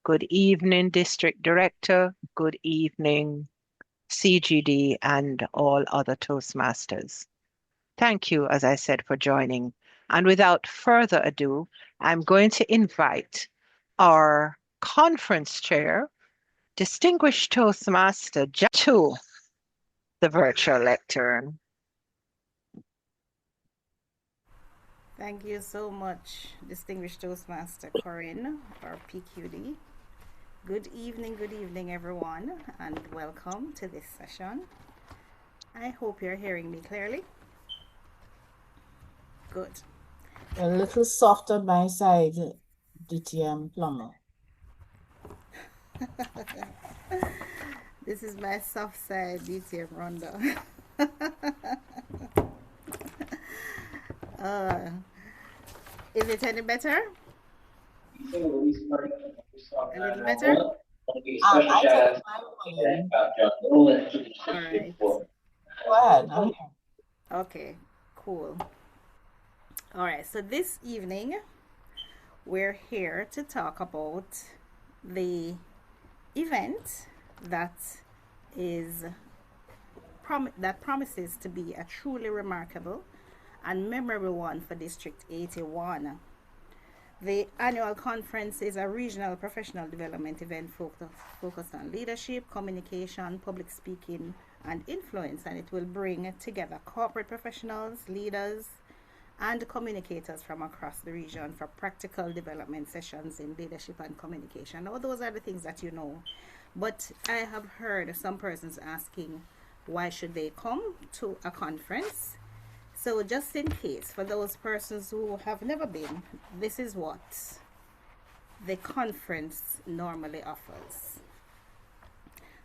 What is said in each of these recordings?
Good evening, District Director. Good evening, CGD and all other Toastmasters. Thank you, as I said, for joining. And without further ado, I'm going to invite our conference chair, distinguished Toastmaster, to the virtual lectern. Thank you so much, distinguished Toastmaster Corinne, or PQD. Good evening, everyone, and welcome to this session. I hope you're hearing me clearly. Good. A little soft on my side, DTM plumber. This is my soft side DTM Ronda. uh, is it any better? A little better? I take my volume. All right. Go ahead. I'm here. Okay, cool. All right, so this evening we're here to talk about the event that is that promises to be a truly remarkable and memorable one for District 81. The annual conference is a regional professional development event focused on leadership, communication, public speaking, and influence, and it will bring together corporate professionals, leaders, and communicators from across the region for practical development sessions in leadership and communication. Now, those are the things that you know. But I have heard some persons asking why should they come to a conference. So just in case, for those persons who have never been, this is what the conference normally offers.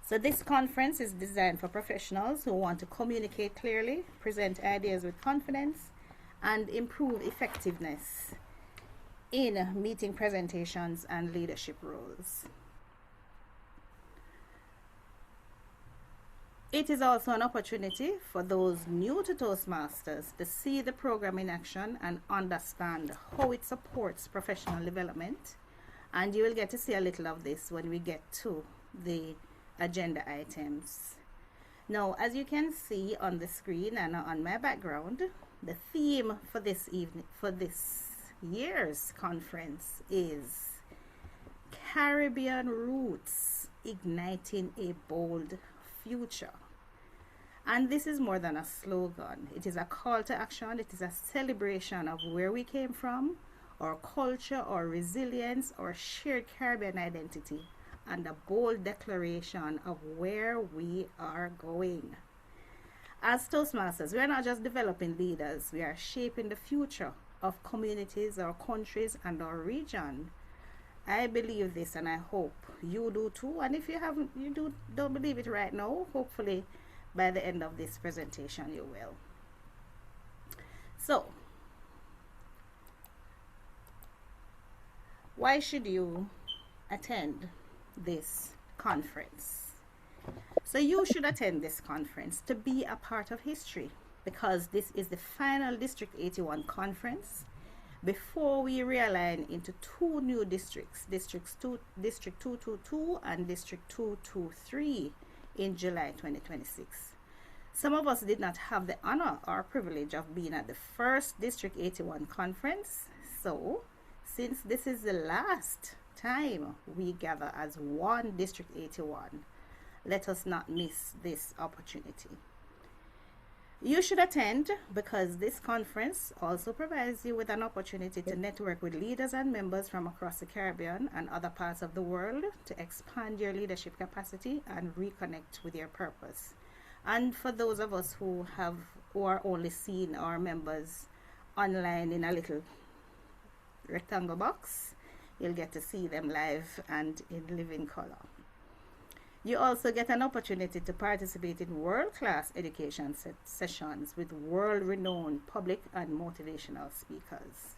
So this conference is designed for professionals who want to communicate clearly, present ideas with confidence, and improve effectiveness in meeting presentations and leadership roles. It is also an opportunity for those new to Toastmasters to see the program in action and understand how it supports professional development. And you will get to see a little of this when we get to the agenda items. Now, as you can see on the screen and on my background, the theme for this year's conference is Caribbean Roots, Igniting a Bold Future. And this is more than a slogan. It is a call to action. It is a celebration of where we came from, our culture, our resilience, our shared Caribbean identity, and a bold declaration of where we are going. As Toastmasters, we are not just developing leaders, we are shaping the future of communities, our countries, and our region. I believe this, and I hope you do too. And if you don't believe it right now, hopefully by the end of this presentation you will. So, why should you attend this conference? So you should attend this conference to be a part of history, because this is the final District 81 conference before we realign into two new districts, District 222 and District 223 in July 2026. Some of us did not have the honor or privilege of being at the first District 81 conference, so since this is the last time we gather as one District 81, let us not miss this opportunity. You should attend because this conference also provides you with an opportunity to network with leaders and members from across the Caribbean and other parts of the world to expand your leadership capacity and reconnect with your purpose. And for those of us who are only seeing our members online in a little rectangle box, you'll get to see them live and in living color. You also get an opportunity to participate in world-class education sessions with world-renowned public and motivational speakers.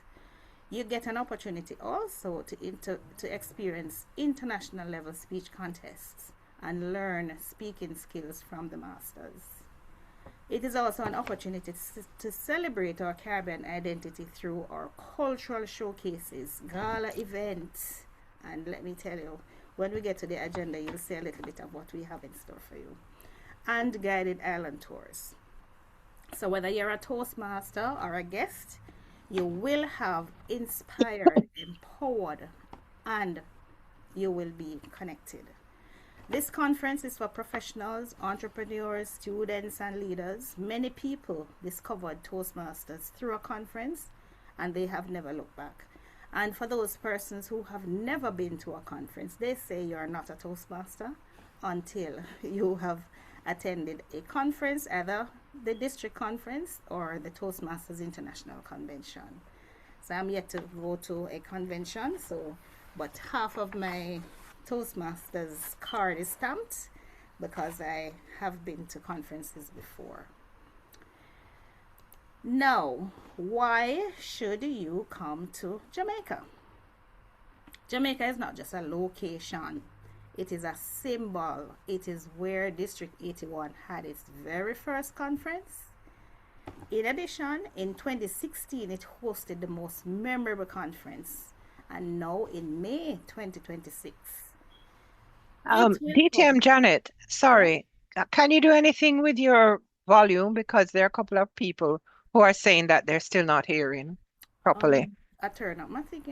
You get an opportunity also to experience international level speech contests and learn speaking skills from the masters. It is also an opportunity to celebrate our Caribbean identity through our cultural showcases, gala events, And let me tell you, when we get to the agenda, you'll see a little bit of what we have in store for you. And guided island tours. So whether you're a Toastmaster or a guest, you will have inspired, empowered, and you will be connected. This conference is for professionals, entrepreneurs, students, and leaders. Many people discovered Toastmasters through a conference and they have never looked back. And for those persons who have never been to a conference, they say you're not a Toastmaster until you have attended a conference, either the district conference or the Toastmasters International Convention. So I'm yet to go to a convention, but half of my Toastmasters card is stamped because I have been to conferences before. Now, why should you come to Jamaica? Jamaica is not just a location. It is a symbol. It is where District 81 had its very first conference. In addition, in 2016, it hosted the most memorable conference. And now in May 2026, it will DTM host. Janet, Yeah. sorry, can you do anything with your volume? Because there are a couple of people who are saying that they're still not hearing properly. I turn up my thing,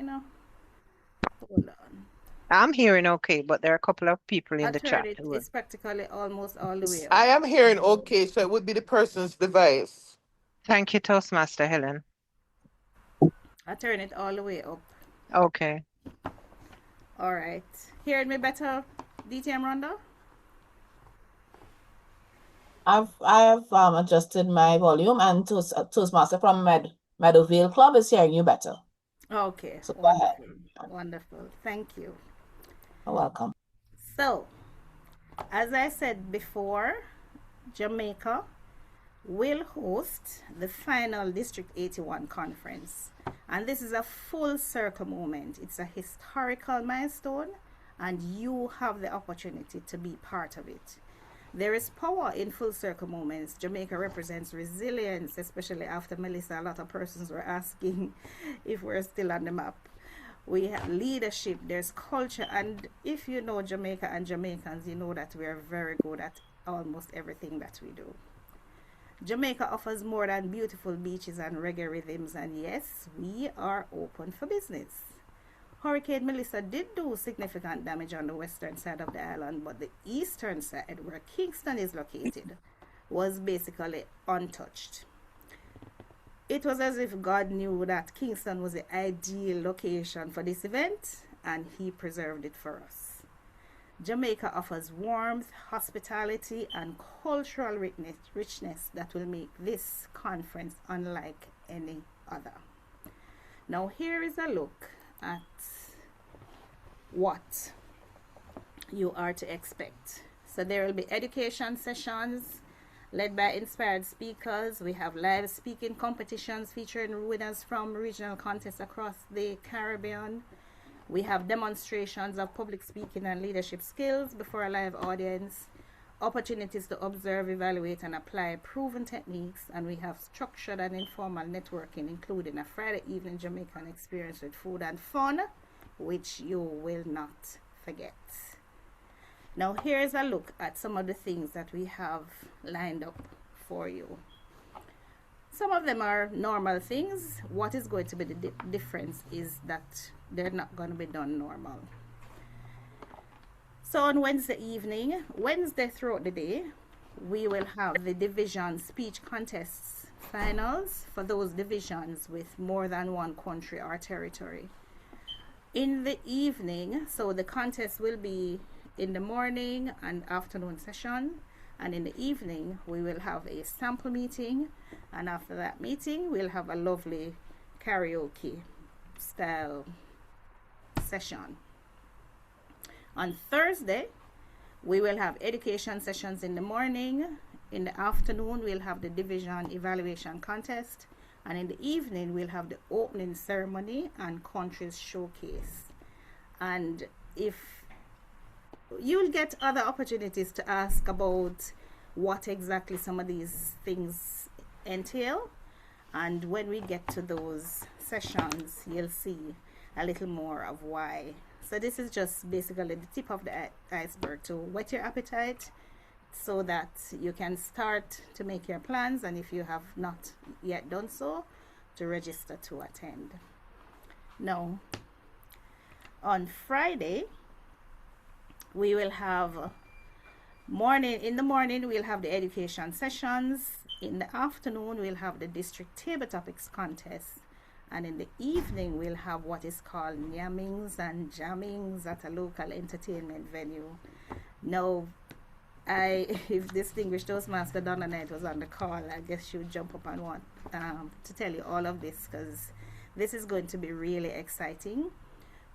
Hold on. I'm hearing okay, but there are a couple of people I in the turn chat it. who are. It's practically almost all the way up. I am hearing okay, so it would be the person's device. Thank you, Toastmaster Helen. I turn it all the way up. Okay. All right. Hearing me better, DTM Ronda? I have adjusted my volume, and Toastmaster from Meadowvale Club is hearing you better. Okay. So go ahead. Wonderful. Wonderful. Thank you. You're welcome. So, as I said before, Jamaica will host the final District 81 conference. And this is a full circle moment. It's a historical milestone, and you have the opportunity to be part of it. There is power in full circle moments. Jamaica represents resilience, especially after Melissa. A lot of persons were asking if we're still on the map. We have leadership, there's culture, and if you know Jamaica and Jamaicans, you know that we are very good at almost everything that we do. Jamaica offers more than beautiful beaches and reggae rhythms, and yes, we are open for business. Hurricane Melissa did do significant damage on the western side of the island, but the eastern side, where Kingston is located, was basically untouched. It was as if God knew that Kingston was the ideal location for this event, and He preserved it for us. Jamaica offers warmth, hospitality, and cultural richness that will make this conference unlike any other. Now, here is a look at what you are to expect. So there will be education sessions led by inspired speakers. We have live speaking competitions featuring winners from regional contests across the Caribbean. We have demonstrations of public speaking and leadership skills before a live audience, opportunities to observe, evaluate, and apply proven techniques, and we have structured and informal networking, including a Friday evening Jamaican experience with food and fun, which you will not forget. Now, here's a look at some of the things that we have lined up for you. Some of them are normal things. What is going to be the difference is that they're not going to be done normal. So on Wednesday throughout the day, we will have the division speech contests finals for those divisions with more than one country or territory. In the evening, so the contest will be in the morning and afternoon session, and in the evening we will have a sample meeting, and after that meeting we'll have a lovely karaoke style session. On Thursday we will have education sessions in the morning. In the afternoon we'll have the division evaluation contest, and in the evening we'll have the opening ceremony and countries showcase. And if you'll get other opportunities to ask about what exactly some of these things entail, and when we get to those sessions you'll see a little more of why So this is just basically the tip of the iceberg to whet your appetite so that you can start to make your plans, and if you have not yet done so, to register to attend. Now, on Friday, we will have in the morning we'll have the education sessions. In the afternoon we'll have the district table topics contest, and in the evening we'll have what is called yammings and jammings at a local entertainment venue. Now, if distinguished Toastmaster Donna Knight was on the call, I guess she would jump up and want to tell you all of this, because this is going to be really exciting.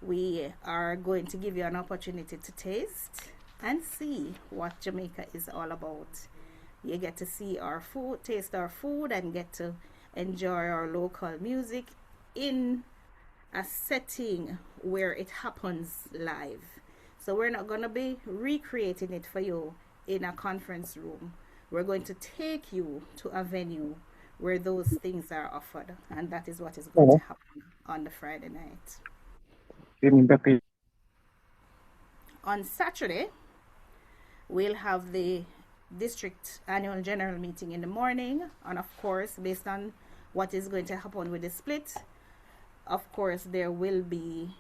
We are going to give you an opportunity to taste and see what Jamaica is all about. You get to see our food, taste our food, and get to enjoy our local music in a setting where it happens live. So we're not going to be recreating it for you in a conference room. We're going to take you to a venue where those things are offered, and that is what is going to happen on the Friday night. On Saturday, we'll have the district annual general meeting in the morning, and of course, based on what is going to happen with the split, of course there will be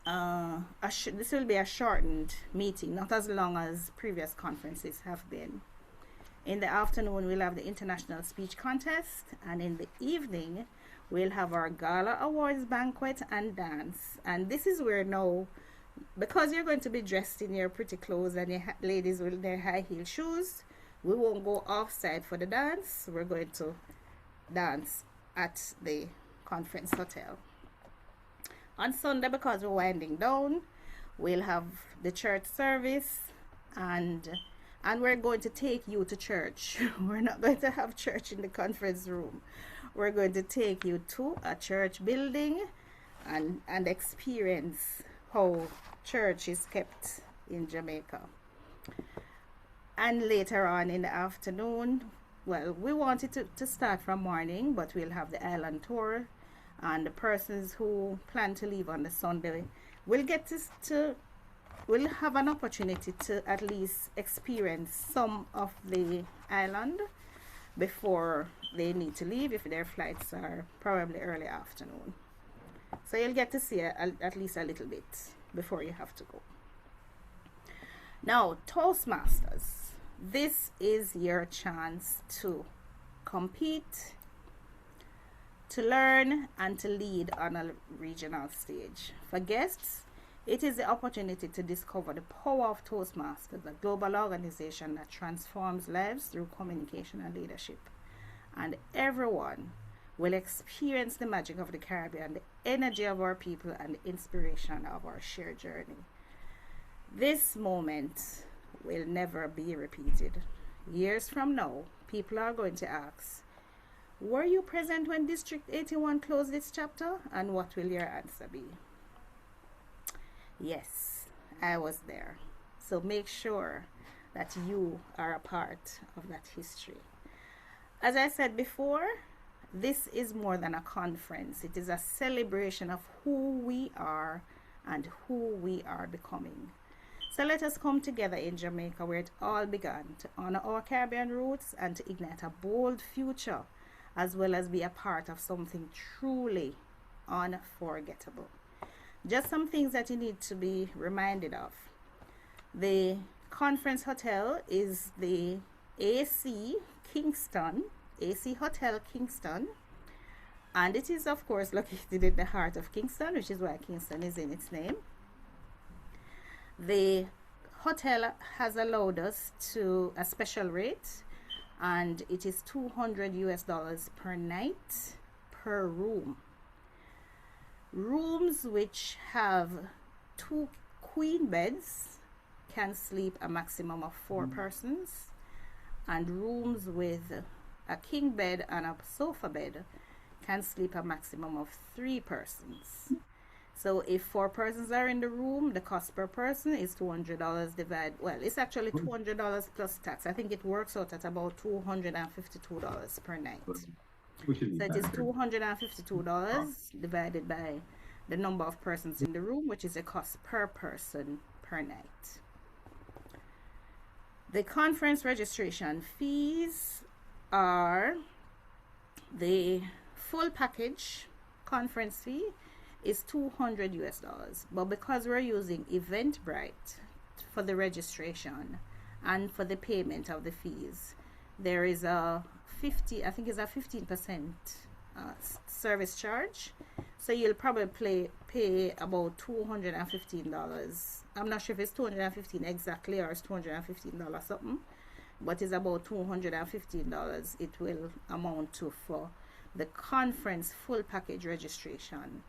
this will be a shortened meeting, not as long as previous conferences have been. In the afternoon we'll have the international speech contest, and in the evening we'll have our gala awards banquet and dance. And this is where now, because you're going to be dressed in your pretty clothes and your ladies with their high heel shoes, we won't go offside for the dance. We're going to dance at the conference hotel. On Sunday, because we're winding down, we'll have the church service, and we're going to take you to church. We're not going to have church in the conference room. We're going to take you to a church building and experience how church is kept in Jamaica. And later on in the afternoon, well, we wanted to start from morning, but we'll have the island tour, and the persons who plan to leave on the Sunday will get will have an opportunity to at least experience some of the island before they need to leave, if their flights are probably early afternoon. So you'll get to see at least a little bit before you have to go. Now, Toastmasters, this is your chance to compete, to learn, and to lead on a regional stage. For guests, it is the opportunity to discover the power of Toastmasters, a global organization that transforms lives through communication and leadership. And everyone will experience the magic of the Caribbean, the energy of our people, and the inspiration of our shared journey. This moment will never be repeated. Years from now, people are going to ask, were you present when District 81 closed its chapter? And what will your answer be? Yes, I was there. So make sure that you are a part of that history. As I said before, this is more than a conference. It is a celebration of who we are and who we are becoming. So let us come together in Jamaica, where it all began, to honor our Caribbean roots and to ignite a bold future, as well as be a part of something truly unforgettable. Just some things that you need to be reminded of. The conference hotel is the AC Hotel Kingston, and it is of course located in the heart of Kingston, which is why Kingston is in its name. The hotel has allowed us to a special rate, and it is $200 per night per room. Rooms which have 2 queen beds can sleep a maximum of 4 persons, and rooms with a king bed and a sofa bed can sleep a maximum of 3 persons. So if 4 persons are in the room, the cost per person is $200 divided. Well, it's actually $200 plus tax. I think it works out at about $252 per night. So it is $252 divided by the number of persons in the room, which is a cost per person per night. The conference registration fees are the full package conference fee is $200 US, but because we're using Eventbrite for the registration and for the payment of the fees, there is a 15% service charge. So you'll probably pay about $215. I'm not sure if it's $215 exactly or it's $215 something, but it's about $215 it will amount to for the conference full package registration.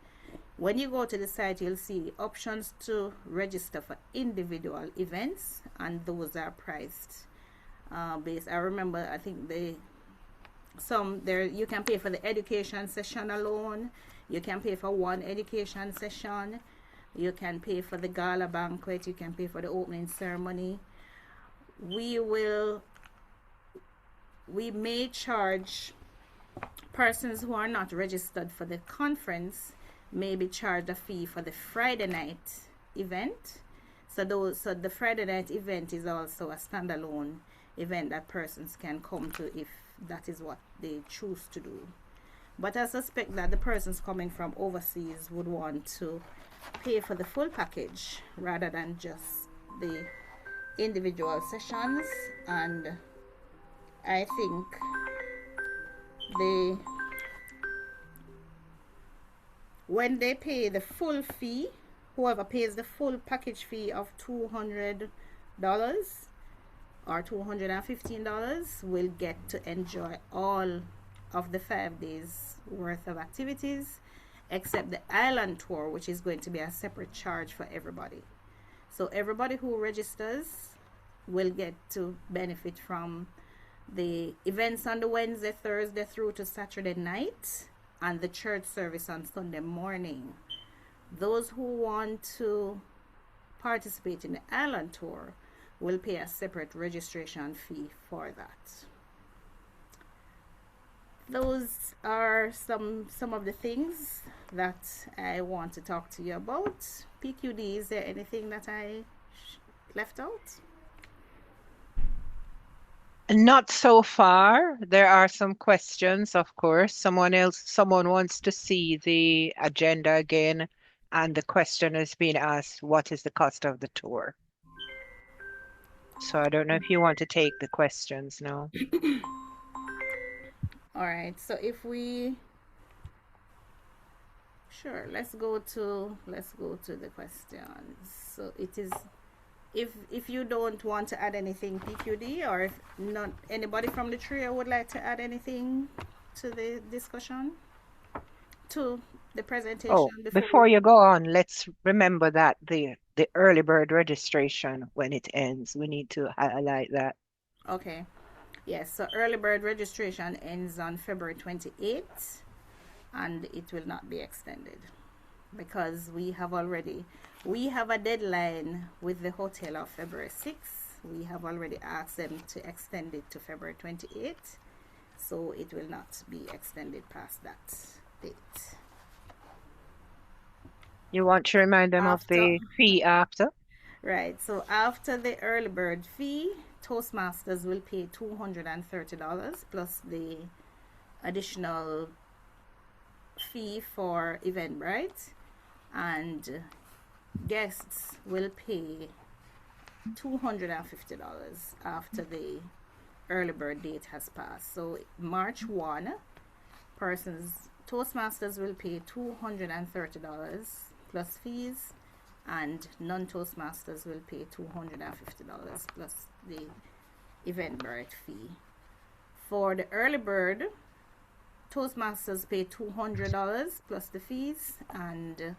When you go to the site, you'll see options to register for individual events, and those are priced based. I remember, I think there you can pay for the education session alone. You can pay for one education session. You can pay for the gala banquet. You can pay for the opening ceremony. We may charge persons who are not registered for the conference may be charged a fee for the Friday night event. So the Friday night event is also a standalone event that persons can come to if that is what they choose to do. But I suspect that the persons coming from overseas would want to pay for the full package rather than just the individual sessions, and I think when they pay the full fee, whoever pays the full package fee of $200 or $215 will get to enjoy all of the 5 days worth of activities, except the island tour, which is going to be a separate charge for everybody. So everybody who registers will get to benefit from the events on the Wednesday, Thursday through to Saturday night, and the church service on Sunday morning. Those who want to participate in the island tour will pay a separate registration fee for that. Those are some of the things that I want to talk to you about. PQD, is there anything that I left out? Not so far. There are some questions, of course. Someone wants to see the agenda again, and the question is being asked, what is the cost of the tour? So I don't know if you want to take the questions now. All right, so if we sure, let's go to the questions. So it is, if you don't want to add anything, PQD, or if not anybody from the trio would like to add anything to the discussion, to the presentation, Oh, before you go on, let's remember that the early bird registration, when it ends, we need to highlight that. Okay. Yes, so early bird registration ends on February 28th, and it will not be extended because we have a deadline with the hotel of February 6th. We have already asked them to extend it to February 28th, so it will not be extended past that date. You want to remind them of the fee after? Right, so after the early bird fee, Toastmasters will pay $230 plus the additional fee for Eventbrite, and guests will pay $250 after the early bird date has passed. So March 1, Toastmasters will pay $230 plus fees, and non-Toastmasters will pay $250 plus the Eventbrite fee. For the early bird, Toastmasters pay $200 plus the fees, and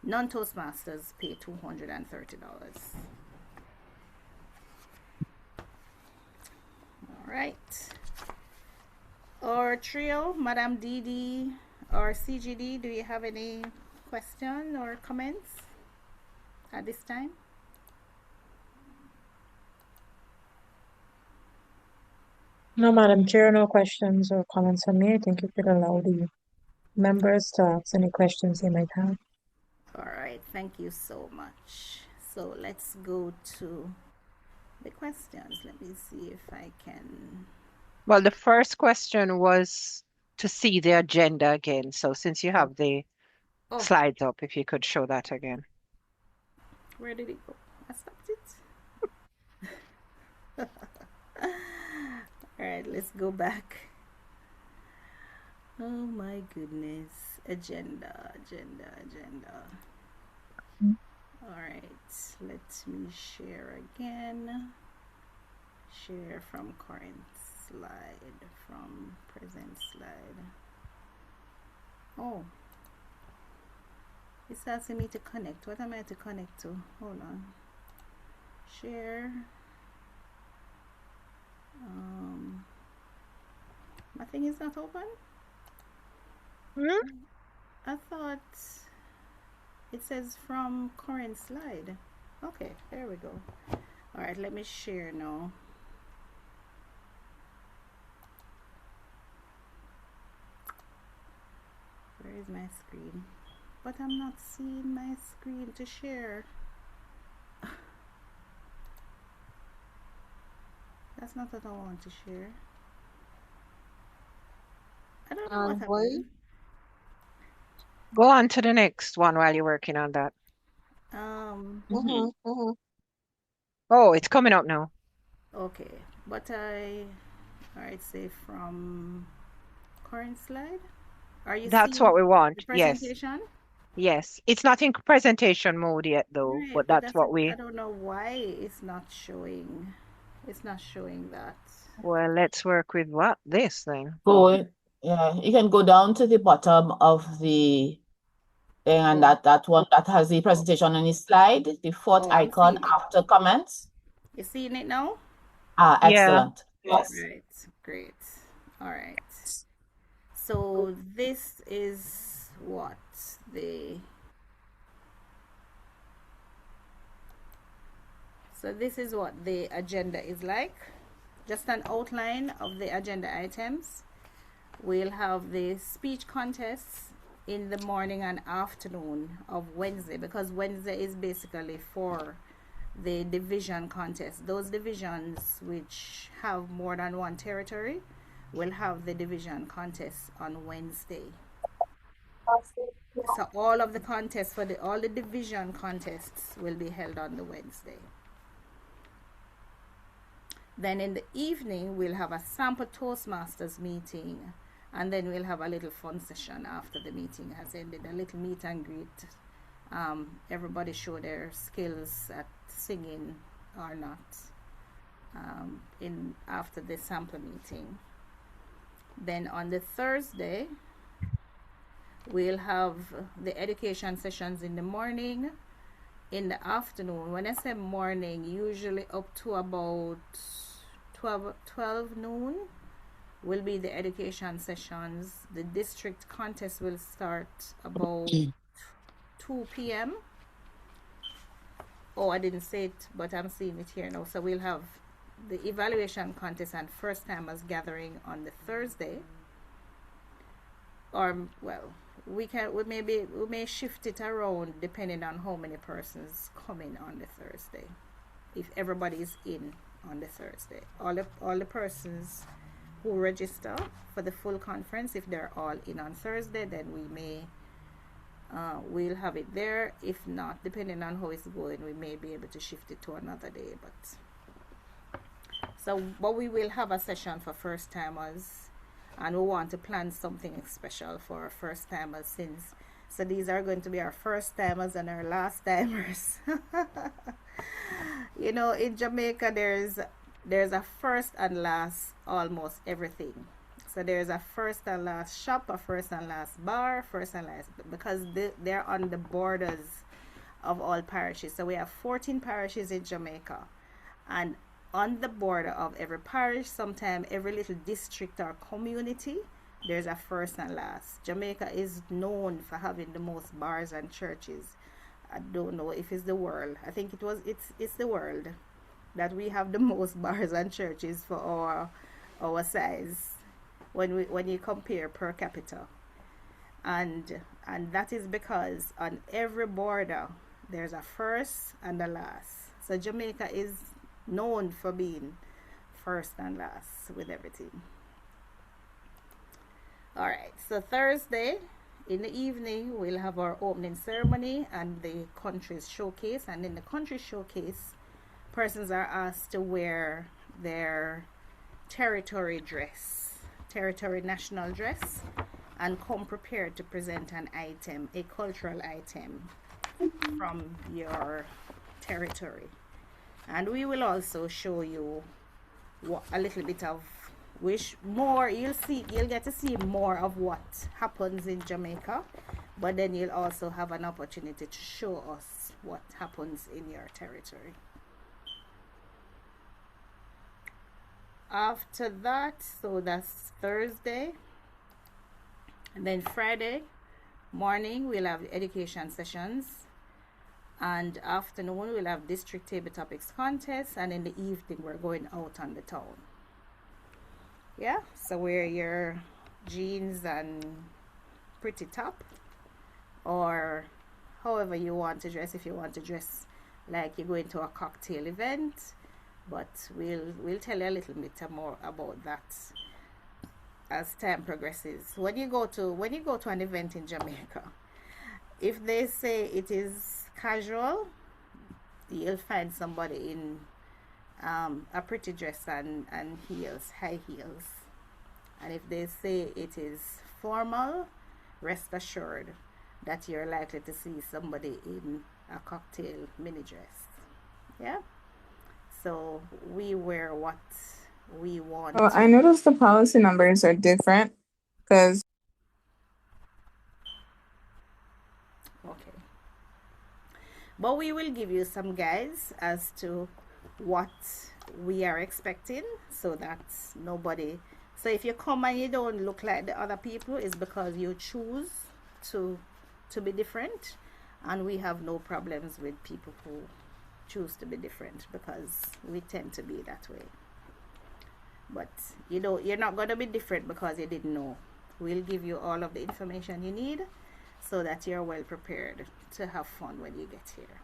non-Toastmasters pay $230. All right. Our trio, Madame Didi or CGD, do you have any question or comments at this time? No, Madam Chair, no questions or comments from me. I think you could allow the members to ask any questions they might have. All right, thank you so much. So let's go to the questions. Let me see if I can. Well, the first question was to see the agenda again. So since you Oh, have the oh, slides up, if you could show that again. where did it go? I stopped it. All right, let's go back. Oh my goodness. Agenda. All right, let me share again. Share from current slide, from present slide. Oh, it's asking me to connect. What am I to connect to? Hold on. Share. My thing is not open. Hmm? I thought it says from current slide. Okay, there we go. All right, let me share now. Where is my screen? But I'm not seeing my screen to share. That's not what I want to share. I don't know what And why? happened. Go on to the next one while you're working on that. Um, Mm-hmm. Mm-hmm. Oh, it's coming up now. okay, but all right, say from current slide. Are you That's what seeing we the want. Yes. presentation? Yes. It's not in presentation mode yet though, Right, but but that's that's what it. I we, don't know why it's not showing. It's not showing that. well, let's work with what? This then. Yeah, you can go down to the bottom of the thing, and Oh, that one that has the presentation on the slide, the fourth oh, I'm icon seeing it. after comments. You seeing it now? Ah, Yeah. excellent. Yes. Right, great. All right. So this is what the so this is what the agenda is like. Just an outline of the agenda items. We'll have the speech contests in the morning and afternoon of Wednesday, because Wednesday is basically for the division contest. Those divisions which have more than one territory will have the division contest on Wednesday. So all of the contests for all the division contests will be held on the Wednesday. Then in the evening we'll have a sample Toastmasters meeting, and then we'll have a little fun session after the meeting has ended, a little meet and greet. Everybody show their skills at singing or not, in after the sample meeting. Then on the Thursday we'll have the education sessions in the morning. In the afternoon, when I say morning, usually up to about 12 noon will be the education sessions. The district contest will start about 2 p.m. Oh, I didn't say it, but I'm seeing it here now. So we'll have the evaluation contest and first timers gathering on the Thursday. Or, well, we may shift it around depending on how many persons come in on the Thursday. If everybody is in on the Thursday, all the persons who register for the full conference, if they're all in on Thursday, then we'll have it there. If not, depending on how it's going, we may be able to shift it to another day. But we will have a session for first timers, and we want to plan something special for our first timers, since so these are going to be our first timers and our last timers. In Jamaica there's a first and last almost everything. So there's a first and last shop, a first and last bar, first and last, because they're on the borders of all parishes. So we have 14 parishes in Jamaica, and on the border of every parish, sometimes every little district or community, there's a first and last. Jamaica is known for having the most bars and churches. I don't know if it's the world. I think it's the world that we have the most bars and churches for our size when you compare per capita. And that is because on every border there's a first and a last. So Jamaica is known for being first and last with everything. All right, so Thursday in the evening we'll have our opening ceremony and the country's showcase. And in the country showcase, persons are asked to wear their territory dress, territory national dress, and come prepared to present an item, a cultural item from your territory. And we will also show you a little bit of more. You'll get to see more of what happens in Jamaica, but then you'll also have an opportunity to show us what happens in your territory. After that, so that's Thursday, and then Friday morning we'll have education sessions, and afternoon we'll have district table topics contest, and in the evening we're going out on the town. Yeah, so wear your jeans and pretty top, or however you want to dress. If you want to dress like you're going to a cocktail event, but we'll tell you a little bit more about that as time progresses. When you go to an event in Jamaica, if they say it is casual, you'll find somebody in a pretty dress and heels, high heels. And if they say it is formal, rest assured that you're likely to see somebody in a cocktail mini dress. Yeah, so we wear what we want. Oh, I noticed the policy numbers are different because Okay, but we will give you some guides as to what we are expecting, so that nobody, so if you come and you don't look like the other people, it's because you choose to be different, and we have no problems with people who choose to be different, because we tend to be that way. But you're not going to be different because you didn't know. We'll give you all of the information you need so that you're well prepared to have fun when you get here.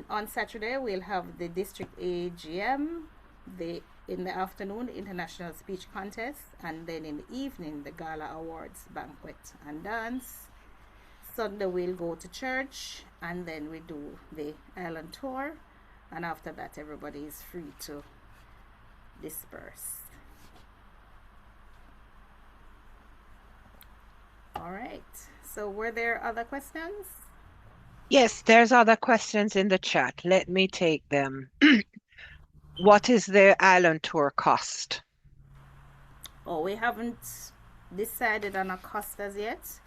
On Saturday we'll have the district AGM, in the afternoon international speech contest, and then in the evening the gala awards, banquet and dance. Sunday we'll go to church, and then we do the island tour, and after that everybody is free to disperse. All right, so were there other questions? Yes, there's other questions in the chat. Let me take them. What is the island tour cost? Oh, we haven't decided on a cost as yet,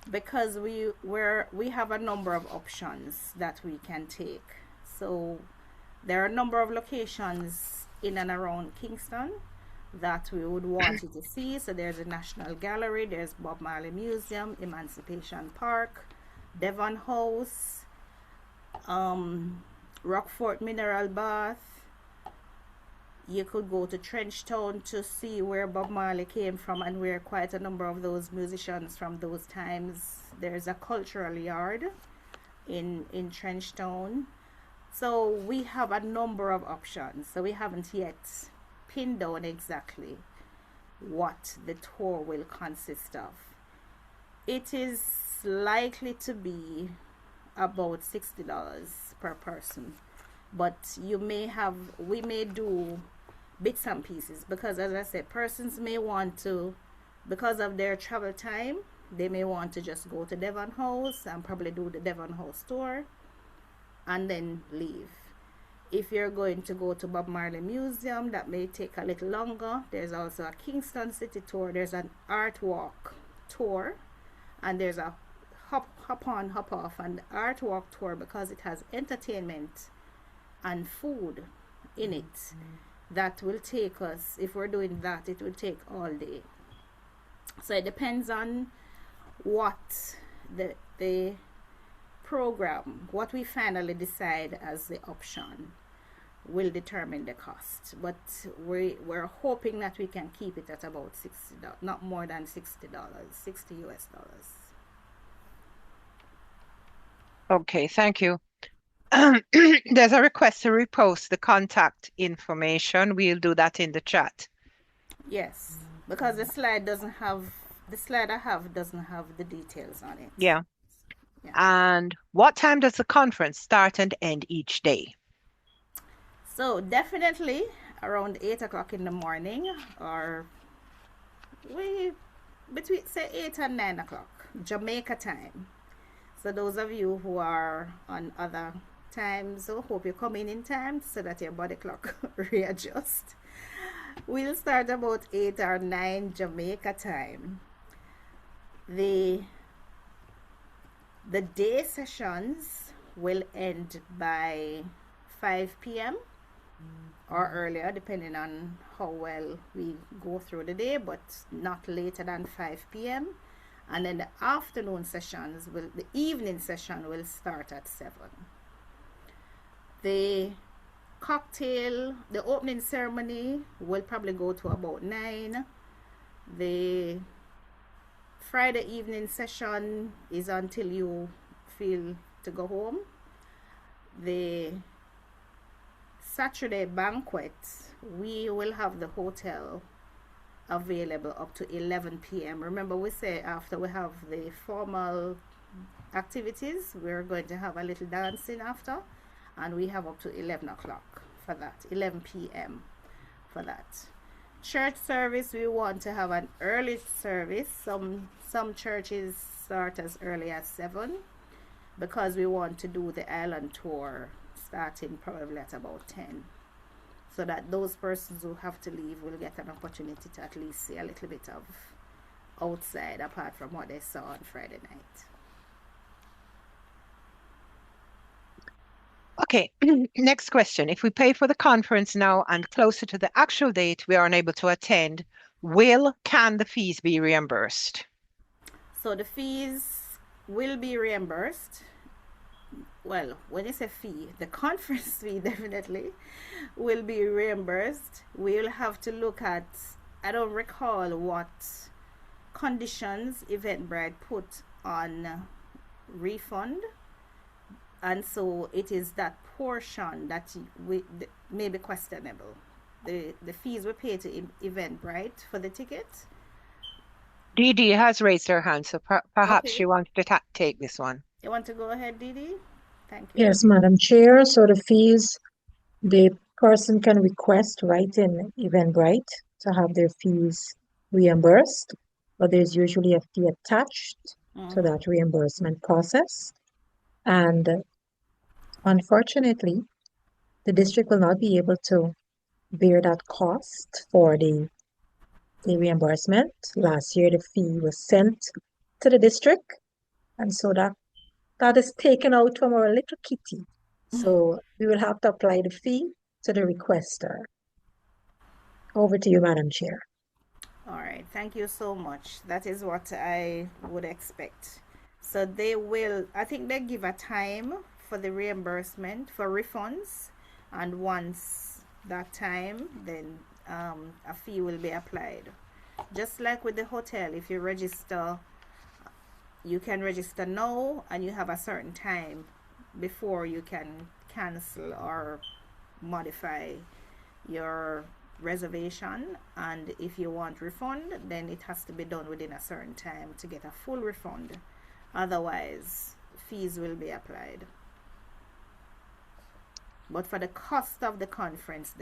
because we have a number of options that we can take. So there are a number of locations in and around Kingston that we would want you to see. So there's the National Gallery, there's Bob Marley Museum, Emancipation Park, Devon House, Rockfort Mineral Bath. You could go to Trenchtown to see where Bob Marley came from and where quite a number of those musicians from those times. There's a cultural yard in Trenchtown. So we have a number of options. So we haven't yet pinned down exactly what the tour will consist of. It is likely to be about $60 per person, but we may do bits and pieces, because as I said, persons may want to, because of their travel time, they may want to just go to Devon House and probably do the Devon House tour and then leave. If you're going to go to Bob Marley Museum, that may take a little longer. There's also a Kingston City tour, there's an art walk tour, and there's a hop on hop off. And the art walk tour, because it has entertainment and food in it, that will take us, if we're doing that, it will take all day. So it depends on what the program, what we finally decide as the option. will determine the cost. But we're hoping that we can keep it at about $60, not more than $60, 60 US dollars. Okay, thank you. There's a request to repost the contact information. We'll do that in the chat. Yes, because the slide doesn't have the slide I have doesn't have the details on it. Yeah. Yeah. And what time does the conference start and end each day? So definitely around 8 o'clock in the morning, or we between say 8 and 9 o'clock Jamaica time. So those of you who are on other times, so hope you come in time so that your body clock readjust. We'll start about 8 or 9 Jamaica time. The day sessions will end by 5 p.m. or earlier, depending on how well we go through the day, but not later than 5 p.m. And then the afternoon sessions the evening session will start at 7. The opening ceremony will probably go to about 9. The Friday evening session is until you feel to go home. The Saturday banquet, we will have the hotel available up to 11 p.m. Remember, we say after we have the formal activities, we're going to have a little dancing after, and we have up to 11 o'clock for that, 11 p.m. for that. Church service, we want to have an early service. Some churches start as early as 7 because we want to do the island tour starting probably at about 10, so that those persons who have to leave will get an opportunity to at least see a little bit of outside apart from what they saw on Friday night. Okay, next question. If we pay for the conference now and closer to the actual date we are unable to attend, can the fees be reimbursed? So the fees will be reimbursed. Well, when you say fee, the conference fee definitely will be reimbursed. We'll have to look at, I don't recall what conditions Eventbrite put on refund, and so it is that portion that may be questionable. The fees we pay to Eventbrite for the ticket. Dee Dee has raised her hand, so perhaps Okay. she wants to take this one. You want to go ahead, Didi? Thank you. Yes, Madam Chair. So the fees, the person can request right in Eventbrite to have their fees reimbursed, but there's usually a fee attached to that reimbursement process. And unfortunately, the district will not be able to bear that cost for the reimbursement. Last year, the fee was sent to the district, and so that is taken out from our little kitty. So we will have to apply the fee to the requester. Over to you, Madam Chair. All right, thank you so much. That is what I would expect. So I think they give a time for the reimbursement for refunds, and once that time, then a fee will be applied. Just like with the hotel, if you register, you can register now and you have a certain time before you can cancel or modify your reservation, and if you want refund, then it has to be done within a certain time to get a full refund. Otherwise, fees will be applied. But for the cost of the conference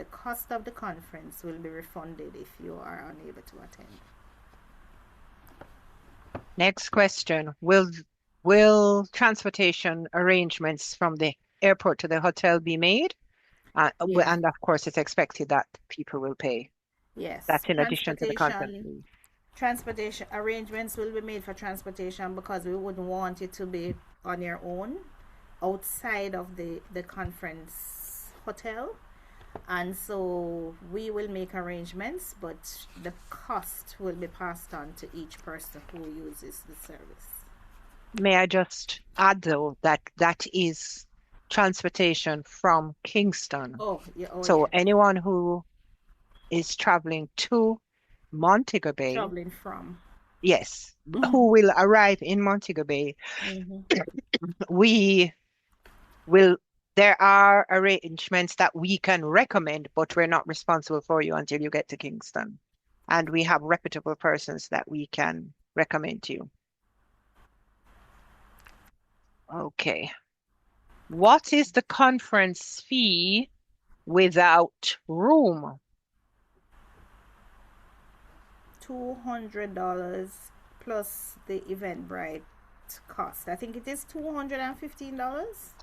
will be refunded if you are unable to attend. Next question. Will transportation arrangements from the airport to the hotel be made? Yes. And of course, it's expected that people will pay. Yes. That's in addition to the conference fee. Transportation arrangements will be made for transportation because we wouldn't want you to be on your own outside of the conference hotel. And so we will make arrangements, but the cost will be passed on to each person who uses the service. May I just add, though, that is transportation from Kingston. Oh, yeah, oh So yes. anyone who is traveling to Montego Bay, Traveling from. yes, who will arrive in Montego Bay, Hmm. we will, there are arrangements that we can recommend, but we're not responsible for you until you get to Kingston. And we have reputable persons that we can recommend to you. Okay. What is the conference fee without room? $200 plus the Eventbrite cost. I think it is $215.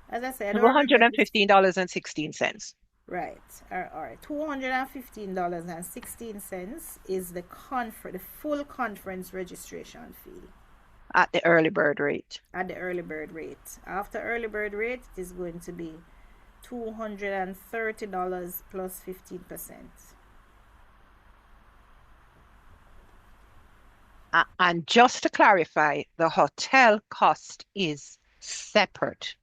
As I said, I don't remember if it's $115.16. right. All right. $215.16 is the full conference registration fee At the early bird rate. at the early bird rate. After early bird rate, it is going to be $230 plus 15%. And just to clarify, the hotel cost is separate.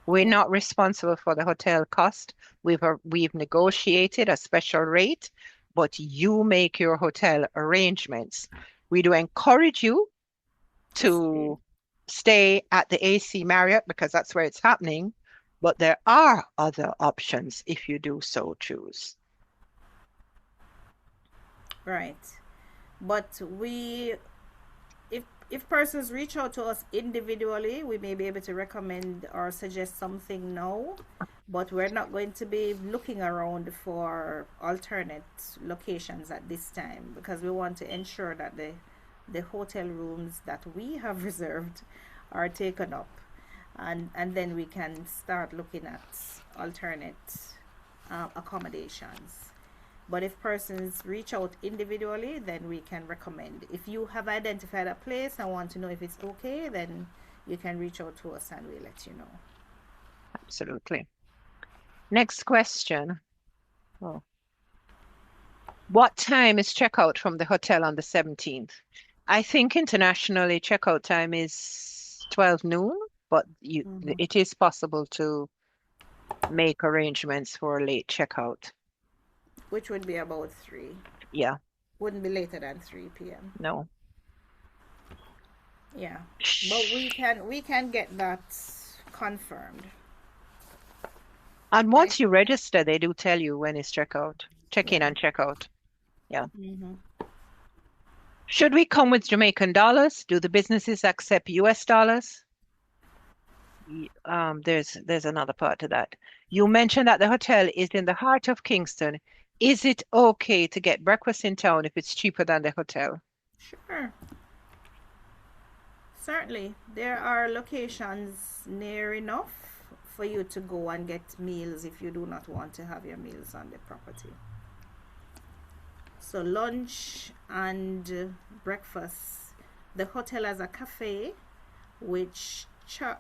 We're not responsible for the hotel cost. We've negotiated a special rate, but you make your hotel arrangements. We do encourage you To stay. to stay at the AC Marriott because that's where it's happening, but there are other options if you do so choose. Right. But if persons reach out to us individually, we may be able to recommend or suggest something now, but we're not going to be looking around for alternate locations at this time because we want to ensure that the hotel rooms that we have reserved are taken up, and then we can start looking at alternate accommodations. But if persons reach out individually, then we can recommend. If you have identified a place and want to know if it's okay, then you can reach out to us and we'll let you know. Absolutely. Next question. Oh. What time is checkout from the hotel on the 17th? I think internationally checkout time is 12 noon, but it is possible to make arrangements for a late checkout. Which would be about 3. Yeah, Wouldn't be later than 3 p.m. no. Yeah. But we can get that confirmed. And Okay. once you register, they do tell you when is checkout. Check in Yeah. and check out. Yeah. Hmm. Should we come with Jamaican dollars? Do the businesses accept US dollars? There's another part to that. You mentioned that the hotel is in the heart of Kingston. Is it okay to get breakfast in town if it's cheaper than the hotel? Sure. Certainly. There are locations near enough for you to go and get meals if you do not want to have your meals on the property. So lunch and breakfast. The hotel has a cafe, which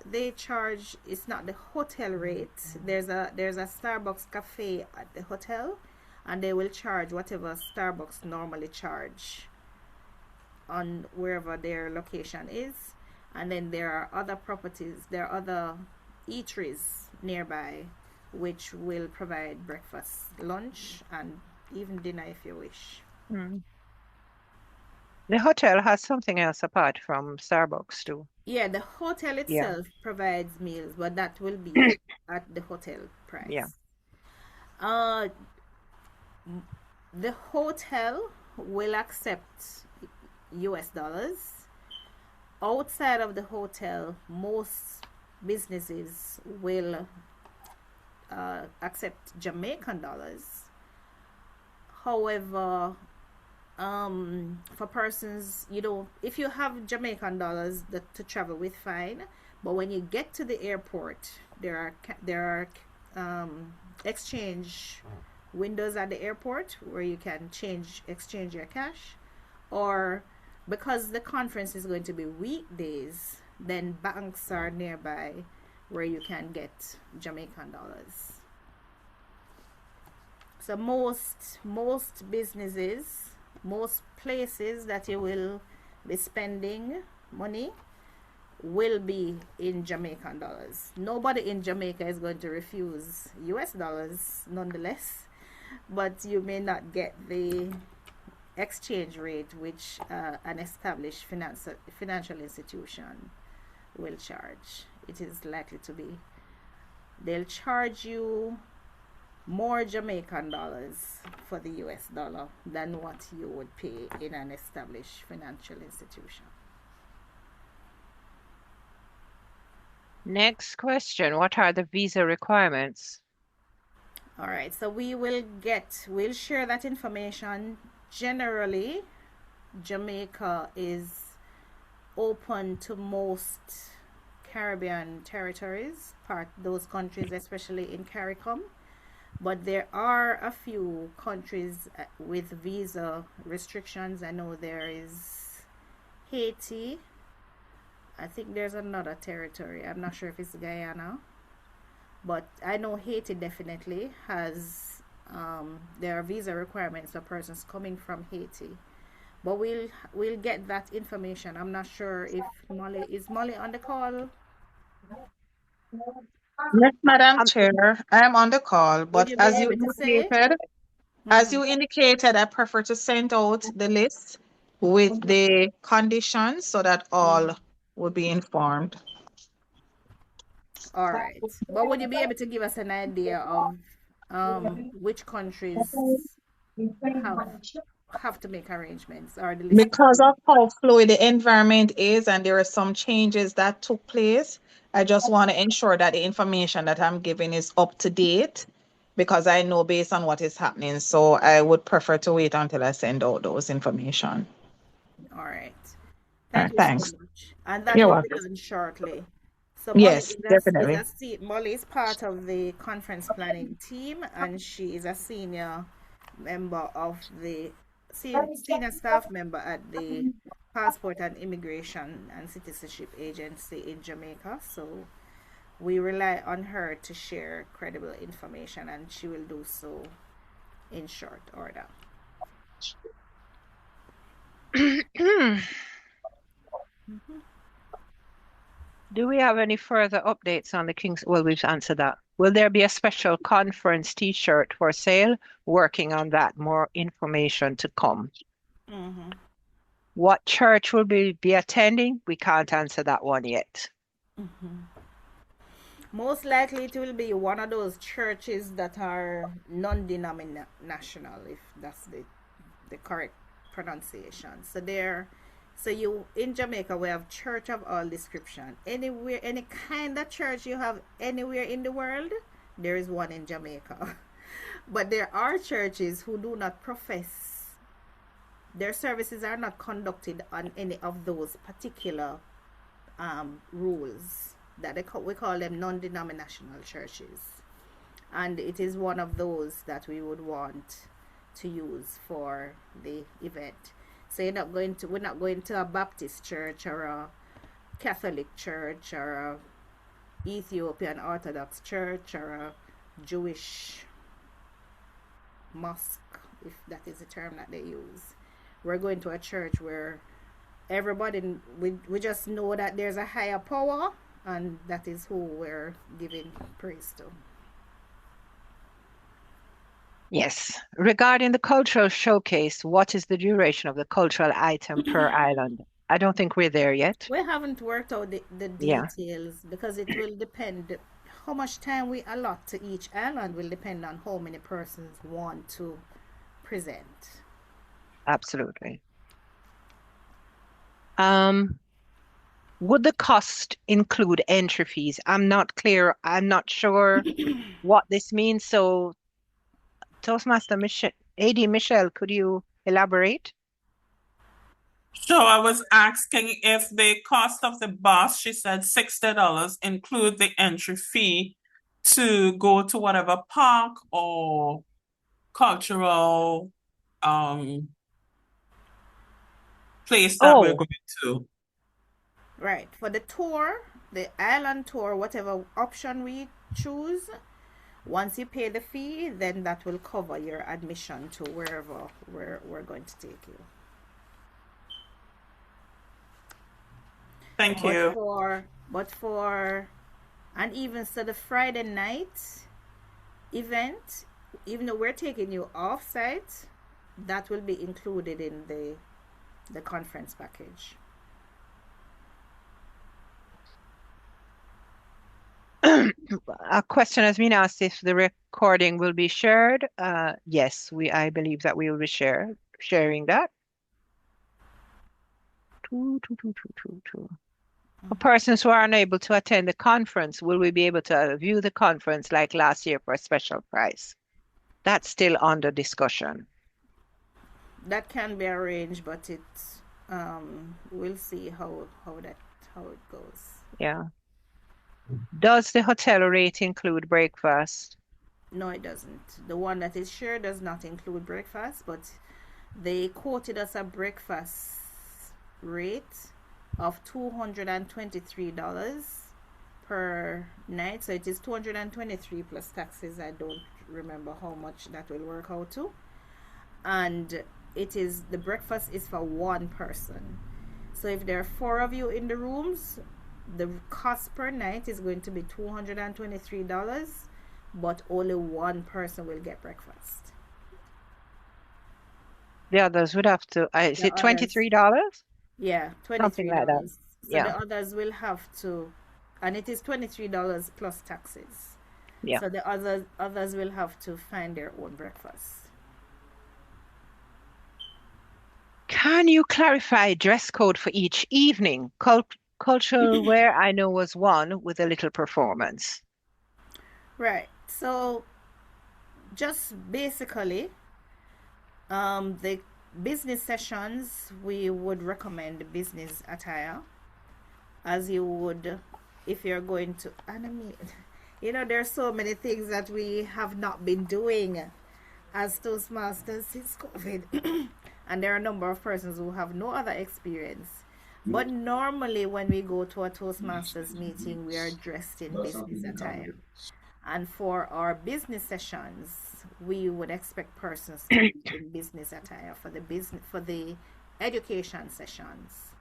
they charge. It's not the hotel rate. There's a Starbucks cafe at the hotel, and they will charge whatever Starbucks normally charge on wherever their location is. And then there are other properties. There are other eateries nearby, which will provide breakfast, lunch, and even dinner if you wish. Mm. The hotel has something else apart from Starbucks too. Yeah, the hotel Yeah, itself provides meals, but that will be at the hotel yeah. price. Uh, the hotel will accept US dollars. Outside of the hotel, most businesses will accept Jamaican dollars. However, for persons, if you have Jamaican dollars to travel with, fine. But when you get to the airport, there are exchange windows at the airport where you can exchange your cash, or because the conference is going to be weekdays, then banks are nearby where you can get Jamaican dollars. So most businesses, most places that you will be spending money will be in Jamaican dollars. Nobody in Jamaica is going to refuse US dollars nonetheless, but you may not get the exchange rate which an established financial institution will charge. It is likely to be, they'll charge you more Jamaican dollars for the US dollar than what you would pay in an established financial institution. Next question. What are the visa requirements? All right, so we'll share that information. Generally, Jamaica is open to most Caribbean territories, those countries, especially in CARICOM. But there are a few countries with visa restrictions. I know there is Haiti. I think there's another territory. I'm not sure if it's Guyana. But I know Haiti definitely has, there are visa requirements for persons coming from Haiti. But we'll get that information. I'm not sure if Molly on the call? Yes, Madam Um, Chair, I am on the call, Would but you be able to say? as Mm-hmm. you indicated, I prefer to send out the list with the conditions so that all will be informed. All right. But would you be able to give us an idea of which countries have have to make arrangements, or the list is Because big? of how fluid the environment is and there are some changes that took place, I just want to ensure that the information that I'm giving is up to date because I know based on what is happening. So I would prefer to wait until I send out those information. All right. All Thank right, you so thanks. much. And that You're will be welcome. done shortly. So Yes, definitely. Molly is part of the conference planning team, and she is a senior member of the senior staff member at the Passport and Immigration and Citizenship Agency in Jamaica. So we rely on her to share credible information, and she will do so in short order. Do we have any further updates on the King's? Well, we've answered that. Will there be a special conference t-shirt for sale? Working on that. More information to come. Mm-hmm. What church will be attending? We can't answer that one yet. Most likely it will be one of those churches that are non-denominational, if that's the correct pronunciation. So you in Jamaica we have church of all description. Anywhere, any kind of church you have anywhere in the world, there is one in Jamaica. But there are churches who do not profess, their services are not conducted on any of those particular rules that we call them non-denominational churches, and it is one of those that we would want to use for the event. So we're not going to a Baptist church or a Catholic church or a Ethiopian Orthodox church or a Jewish mosque, if that is the term that they use. We're going to a church where everybody, we just know that there's a higher power, and that is who we're giving praise to. Yes. Regarding the cultural showcase, what is the duration of the cultural item per island? I don't think we're there yet. We haven't worked out the Yeah, details because it will depend. How much time we allot to each island will depend on how many persons want to present. absolutely. Would the cost include entry fees? I'm not clear. I'm not sure what this means. So, Toastmaster Michelle, AD Michelle, could you elaborate? So I was asking if the cost of the bus, she said $60, include the entry fee to go to whatever park or cultural place that we're Oh, going to. Right. For the tour, the island tour, whatever option we choose, once you pay the fee, then that will cover your admission to wherever we're going to take you. Thank But you. for and even so the Friday night event, even though we're taking you off site, that will be included in the conference package. A question has been asked if the recording will be shared. Yes, I believe that we will be sharing that. For persons who are unable to attend the conference, will we be able to view the conference like last year for a special price? That's still under discussion. That can be arranged, but we'll see how it goes. Yeah. Does the hotel rate include breakfast? No, it doesn't. The one that is shared does not include breakfast, but they quoted us a breakfast rate of $223 per night. So it is 223 plus taxes. I don't remember how much that will work out to. And the breakfast is for one person. So if there are 4 of you in the rooms, the cost per night is going to be $223, but only one person will get breakfast. The others would have to, is it $23? Yeah, Something like that. $23. So Yeah. the others will have to, and it is $23 plus taxes. Yeah. So the others will have to find their own breakfast. Can you clarify dress code for each evening? Cultural wear, I know, was one with a little performance. Right. So just basically, the business sessions, we would recommend business attire, as you would if you're going to animate. There's so many things that we have not been doing as Toastmasters since COVID. And there are a number of persons who have no other experience. But normally when we go to a Toastmasters meeting, we are dressed in business attire. And for our business sessions, we would expect persons to be in business attire for the education sessions.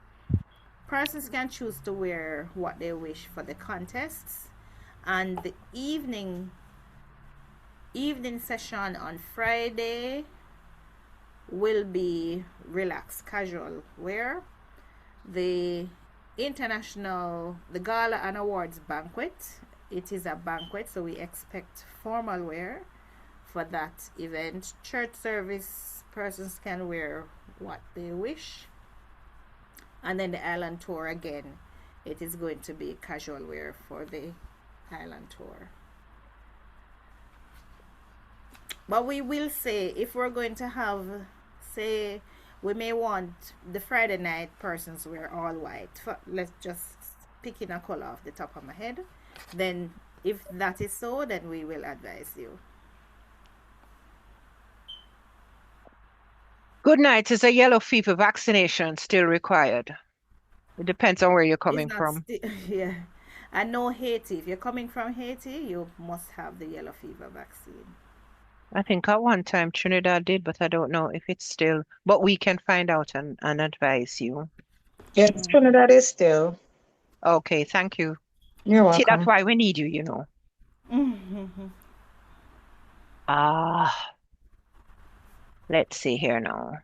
Persons can choose to wear what they wish for the contests, and the evening session on Friday will be relaxed casual wear. The gala and awards banquet, it is a banquet, so we expect formal wear for that event. Church service, persons can wear what they wish. And then the island tour, again, it is going to be casual wear for the island tour. But we will say, if we're going to have, say, we may want the Friday night persons wear all white. Let's just pick in a color off the top of my head. Then if that is so, then we will advise you. Good night. Is a yellow fever vaccination still required? It depends on where you're coming from. Yeah. I know Haiti. If you're coming from Haiti, you must have the yellow fever vaccine. I think at one time Trinidad did, but I don't know if it's still. But we can find out and advise you. Yes, Trinidad is still. Okay, thank you. You're welcome. See, that's why we need you, Let's see here now.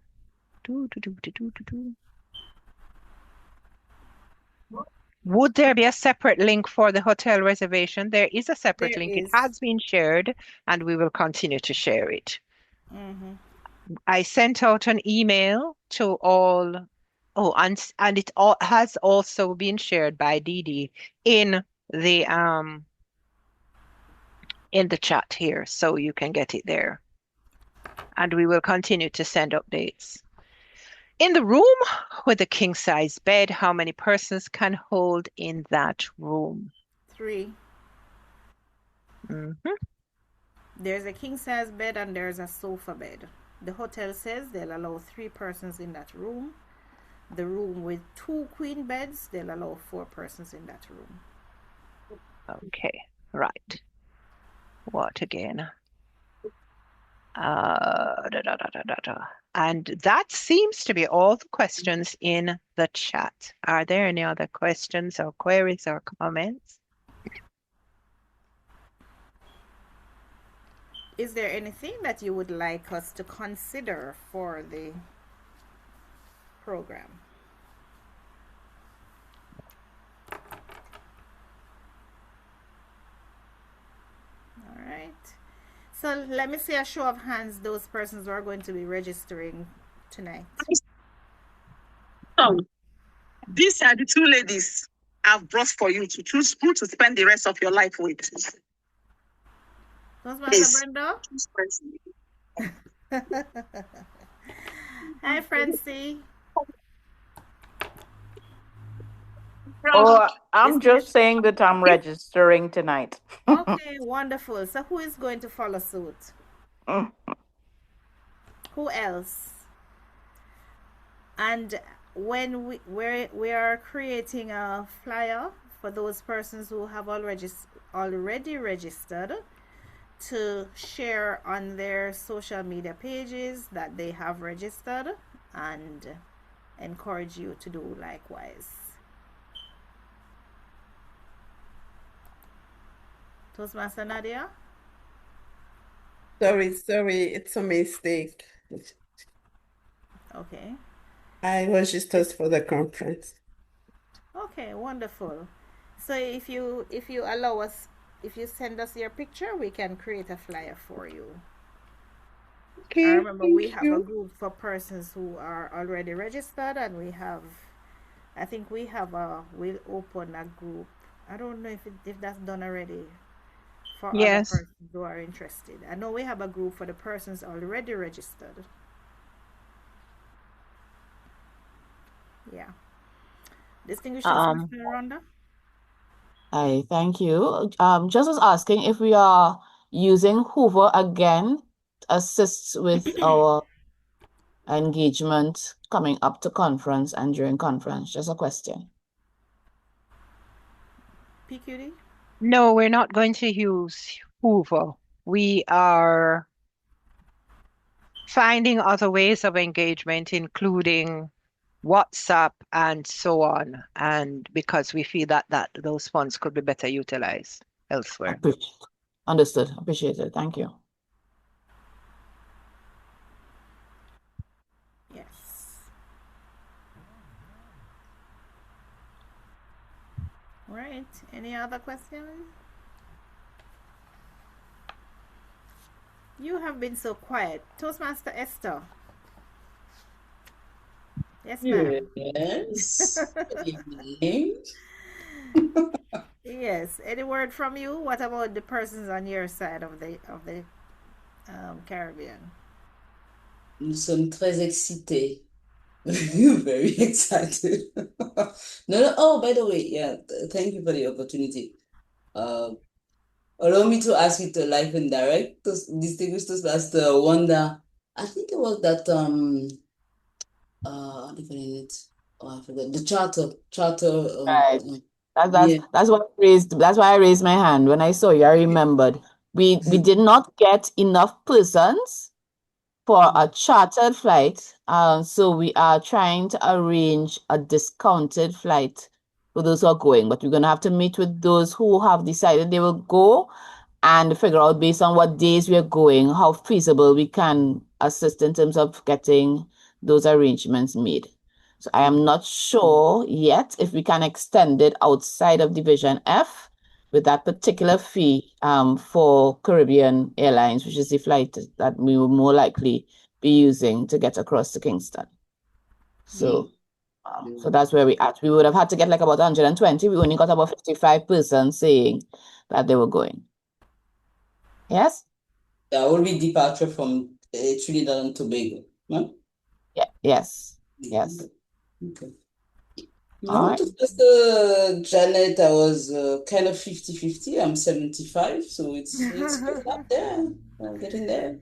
Would there be a separate link for the hotel reservation? There is a separate link. It has been shared, and we will continue to share it. I sent out an email to all. Oh, and it has also been shared by Dee Dee in the chat here, so you can get it there. And we will continue to send updates. In the room with the king size bed, how many persons can hold in that room? 3. There's a king size bed and there's a sofa bed. The hotel says they'll allow 3 persons in that room. The room with 2 queen beds, they'll allow 4 persons in that room. Okay, right. What again? Da, da, da, da, da, da. And that seems to be all the questions in the chat. Are there any other questions or queries or comments? Is there anything that you would like us to consider for the program? All right. So let me see a show of hands, those persons who are going to be registering tonight. So, these are the two ladies I've brought for you to choose who to spend the rest of your life with. Toastmaster Brenda? Hi, Francie. Oh, I'm just saying that I'm registering tonight. Okay, wonderful. So who is going to follow suit? Who else? And when we are creating a flyer for those persons who have already registered to share on their social media pages that they have registered, and encourage you to do likewise. Toastmaster Nadia? Sorry, it's a mistake. Okay. I registered for the conference. Okay, wonderful. So if you allow us, if you send us your picture, we can create a flyer for you. Okay, I remember we thank have a you. group for persons who are already registered, and I think we'll open a group. I don't know if that's done already for other Yes. persons who are interested. I know we have a group for the persons already registered. Yeah. Distinguished Toastmaster Rhonda? I thank you. Just was asking if we are using Hoover again to assist with our engagement coming up to conference and during conference. Just a question. PQD? No, we're not going to use Hoover. We are finding other ways of engagement, including WhatsApp and so on. And because we feel that those funds could be better utilized elsewhere. Understood. Appreciate it. Thank you. Yes. Right. Any other questions? You have been so quiet. Toastmaster Esther. Yes, ma'am. Yes. Good evening. Yes. Any word from you? What about the persons on your side of the Caribbean? Nous sommes très excités. Very excited. No. Oh, by the way, yeah, thank you for the opportunity. Allow me to ask you to live and direct, distinguished Toastmaster Wanda. I think it was that what do you call it? Oh, I forgot the charter. Right. Yeah. That's why I raised my hand when I saw you. I remembered we did not get enough persons for a chartered flight. So we are trying to arrange a discounted flight for those who are going. But we're gonna have to meet with those who have decided they will go and figure out based on what days we are going, how feasible we can assist in terms of getting those arrangements made. So I am not sure yet if we can extend it outside of Division F with that particular fee for Caribbean Airlines, which is the flight that we will more likely be using to get across to Kingston. So, so that's where we at. We would have had to get like about 120. We only got about 55 persons saying that they were going. Yes? That will be departure from Trinidad and Tobago. Huh? Yeah. Yes. Yes. Okay. All No, right. to Janet, I was kind of 50-50. I'm 75, so it's getting up there. I'm getting there.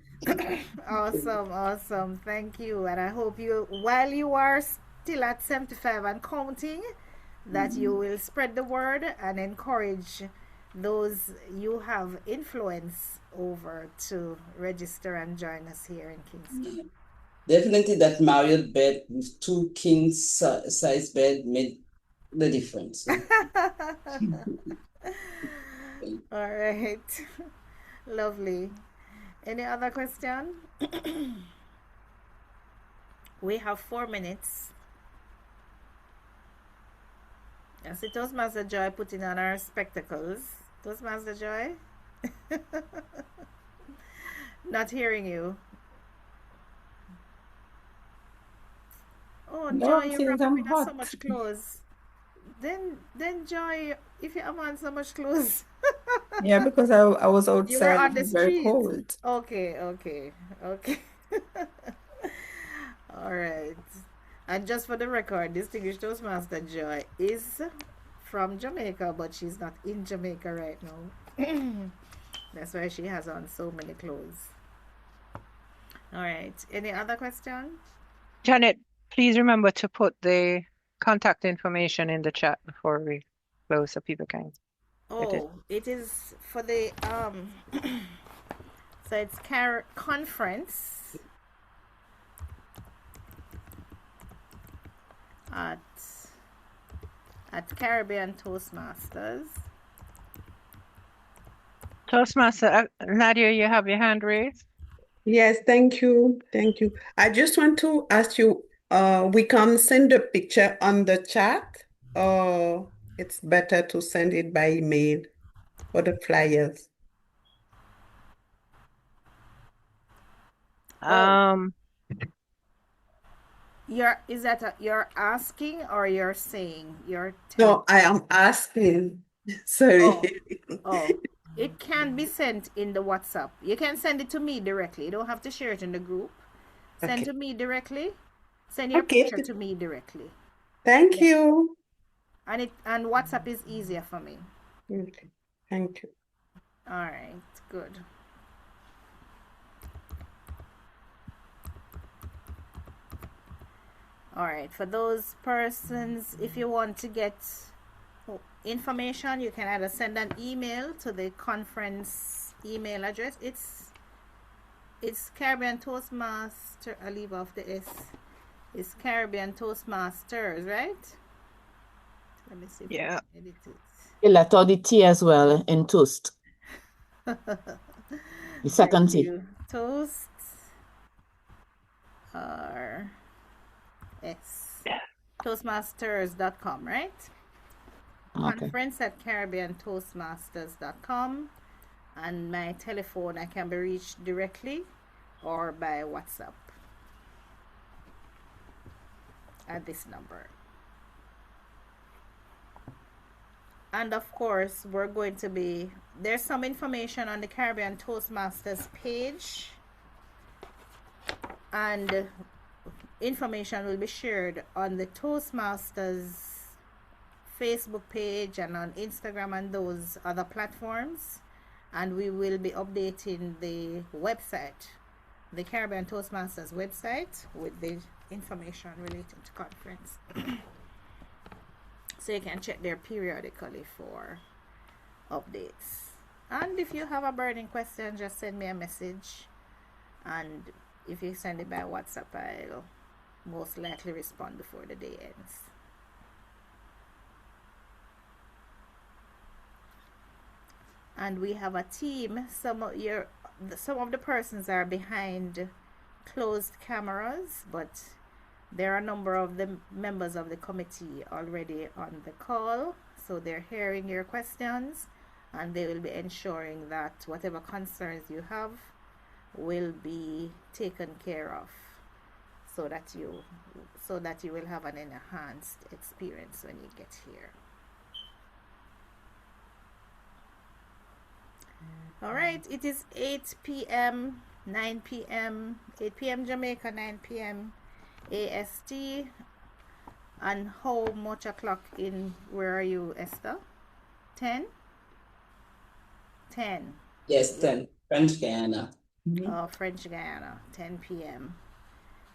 Awesome. Thank you. And I hope while you are still at 75 and counting, that you will spread the word and encourage those you have influence over to register and join us here in Kingston. Definitely that Marriott bed with two king size bed made the difference. All right. Lovely. Any other question? We have 4 minutes. I see Toastmaster Joy putting on our spectacles. Toastmaster Joy? Not hearing you. Oh, No, Joy, you since wrap up I'm in so hot. much clothes. Then Joy, if you have on so much clothes, Yeah, because I was you were outside. It on the was very street. cold. Okay. All right. And just for the record, Distinguished Toastmaster Joy is from Jamaica, but she's not in Jamaica right now. That's why she has on so many clothes. All right. Any other question? Janet, please remember to put the contact information in the chat before we close so people can get it. Oh, it is for the so it's conference at Caribbean Toastmasters. Toastmaster, Nadia, you have your hand raised. Yes, thank you. Thank you. I just want to ask you, we can send a picture on the chat, or it's better to send it by email for the flyers. Oh, Um, you're asking or you're saying you're telling? No, I am asking. Oh, Sorry. oh. It can be sent in the WhatsApp. You can send it to me directly. You don't have to share it in the group. Send Okay. to me directly. Send your Okay. picture to me directly. Thank Yeah. you. And WhatsApp is easier for me. Okay. Thank you. All right, good. All right, for those persons, if you want to get information, you can either send an email to the conference email address. It's Caribbean Toastmaster. I leave off the S. It's Caribbean Toastmasters, right? Let me see if I yeah. can edit it. You left out the T as well in toast. The second Thank T. you. Toast R S. Toastmasters.com, right? Okay. Conference at CaribbeanToastmasters.com. And my telephone, I can be reached directly or by WhatsApp at this number. And of course, we're going to be, there's some information on the Caribbean Toastmasters page, and information will be shared on the Toastmasters Facebook page and on Instagram and those other platforms. And we will be updating the website, the Caribbean Toastmasters website, with the information related to conference. So you can check there periodically for updates. And if you have a burning question, just send me a message. And if you send it by WhatsApp, I'll most likely respond before the day ends. And we have a team. Some of the persons are behind closed cameras, but there are a number of the members of the committee already on the call, so they're hearing your questions, and they will be ensuring that whatever concerns you have will be taken care of, so that you will have an enhanced experience when you get here. All right, it is 8 p.m., 9 p.m., 8 p.m. Jamaica, 9 p.m. AST. And how much o'clock in, where are you, Esther? 10? 10. Yes, 10. French Guiana. Oh, French Guiana, 10 p.m.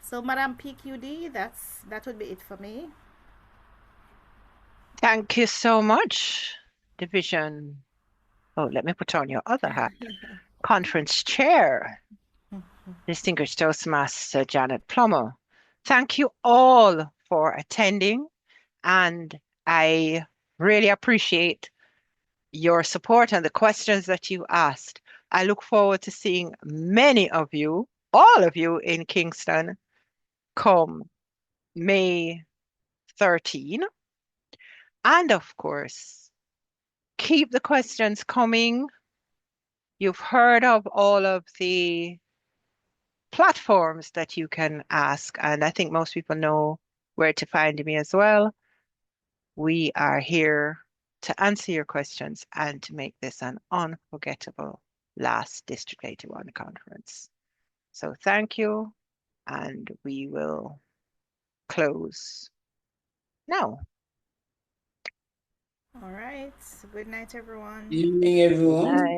So, Madam PQD, that would be it for me. Thank you so much, Division Oh, let me put on your other hat. Conference chair, distinguished Toastmaster Janet Plummer. Thank you all for attending, and I really appreciate your support and the questions that you asked. I look forward to seeing many of you, all of you in Kingston come May 13. And of course, keep the questions coming. You've heard of all of the platforms that you can ask, and I think most people know where to find me as well. We are here to answer your questions and to make this an unforgettable last District 81 conference. So thank you, and we will close now. All right. Good night, everyone. Evening, Good everyone. night.